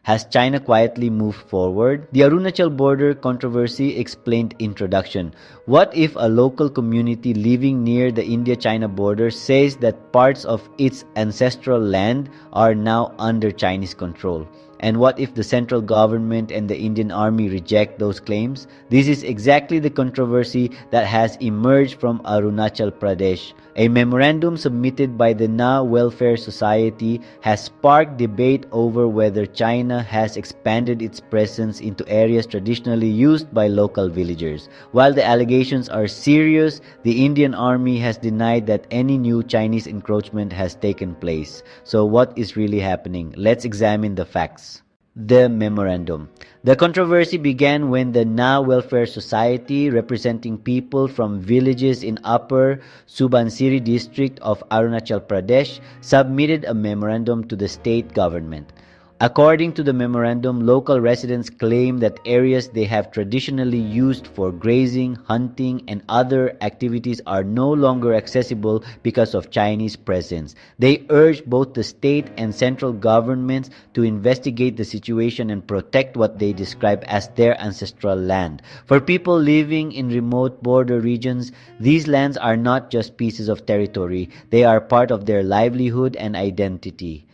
Has China quietly moved forward? The Arunachal border controversy explained introduction. What if a local community living near the India-China border says that parts of its ancestral land are now under Chinese control? And what if the central government and the Indian army reject those claims? This is exactly the controversy that has emerged from Arunachal Pradesh. A memorandum submitted by the Na Welfare Society has sparked debate over whether China has expanded its presence into areas traditionally used by local villagers. While the allegations are serious, the Indian army has denied that any new Chinese encroachment has taken place. So what is really happening? Let's examine the facts. The memorandum. The controversy began when the Na Welfare Society, representing people from villages in Upper Subansiri district of Arunachal Pradesh, submitted a memorandum to the state government. According to the memorandum, local residents claim that areas they have traditionally used for grazing, hunting, and other activities are no longer accessible because of Chinese presence. They urge both the state and central governments to investigate the situation and protect what they describe as their ancestral land. For people living in remote border regions, these lands are not just pieces of territory, they are part of their livelihood and identity.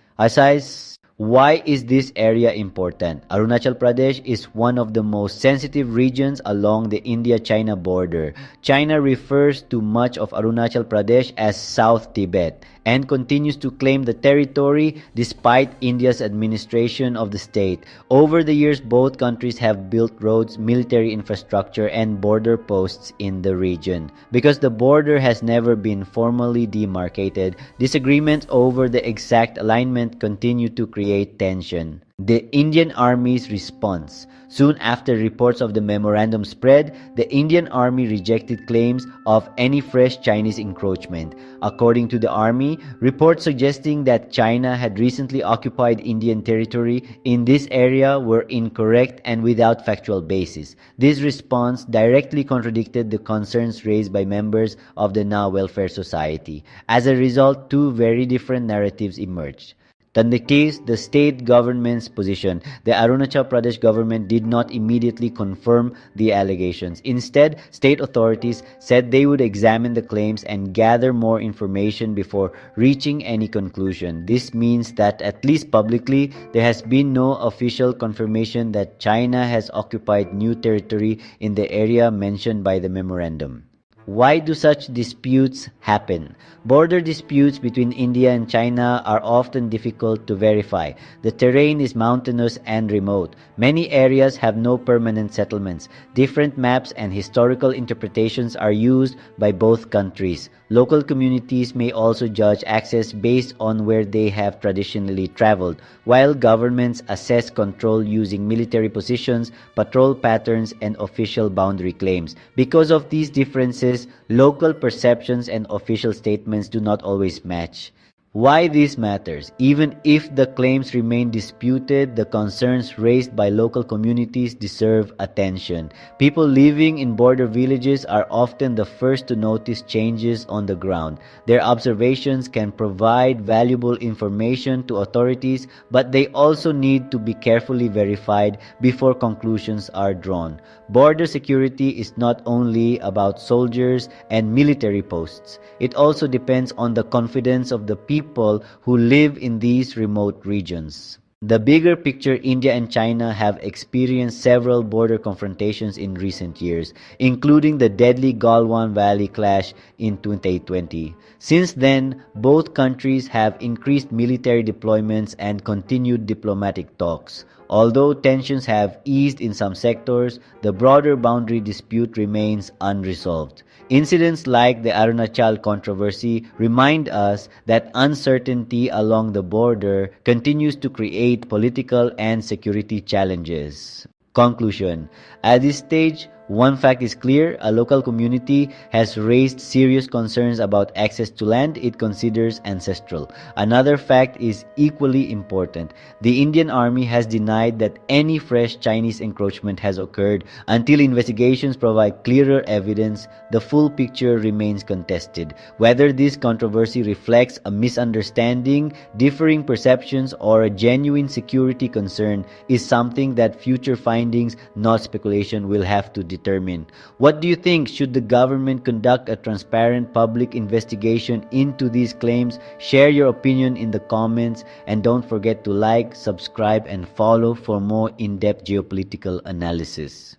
Why is this area important? Arunachal Pradesh is one of the most sensitive regions along the India-China border. China refers to much of Arunachal Pradesh as South Tibet and continues to claim the territory despite India's administration of the state. Over the years, both countries have built roads, military infrastructure, and border posts in the region. Because the border has never been formally demarcated, disagreements over the exact alignment continue to create tension. The Indian Army's response. Soon after reports of the memorandum spread, the Indian Army rejected claims of any fresh Chinese encroachment. According to the Army, reports suggesting that China had recently occupied Indian territory in this area were incorrect and without factual basis. This response directly contradicted the concerns raised by members of the Na Welfare Society. As a result, two very different narratives emerged. The state government's position. The Arunachal Pradesh government did not immediately confirm the allegations. Instead, state authorities said they would examine the claims and gather more information before reaching any conclusion. This means that, at least publicly, there has been no official confirmation that China has occupied new territory in the area mentioned by the memorandum. Why do such disputes happen? Border disputes between India and China are often difficult to verify. The terrain is mountainous and remote. Many areas have no permanent settlements. Different maps and historical interpretations are used by both countries. Local communities may also judge access based on where they have traditionally traveled, while governments assess control using military positions, patrol patterns, and official boundary claims. Because of these differences, local perceptions and official statements do not always match. Why this matters? Even if the claims remain disputed, the concerns raised by local communities deserve attention. People living in border villages are often the first to notice changes on the ground. Their observations can provide valuable information to authorities, but they also need to be carefully verified before conclusions are drawn. Border security is not only about soldiers and military posts. It also depends on the confidence of the people who live in these remote regions. The bigger picture, India and China have experienced several border confrontations in recent years, including the deadly Galwan Valley clash in 2020. Since then, both countries have increased military deployments and continued diplomatic talks. Although tensions have eased in some sectors, the broader boundary dispute remains unresolved. Incidents like the Arunachal controversy remind us that uncertainty along the border continues to create political and security challenges. Conclusion. At this stage, One fact is clear: a local community has raised serious concerns about access to land it considers ancestral. Another fact is equally important: the Indian Army has denied that any fresh Chinese encroachment has occurred. Until investigations provide clearer evidence, the full picture remains contested. Whether this controversy reflects a misunderstanding, differing perceptions, or a genuine security concern is something that future findings, not speculation, will have to determine. What do you think? Should the government conduct a transparent public investigation into these claims? Share your opinion in the comments, and don't forget to like, subscribe, and follow for more in-depth geopolitical analysis.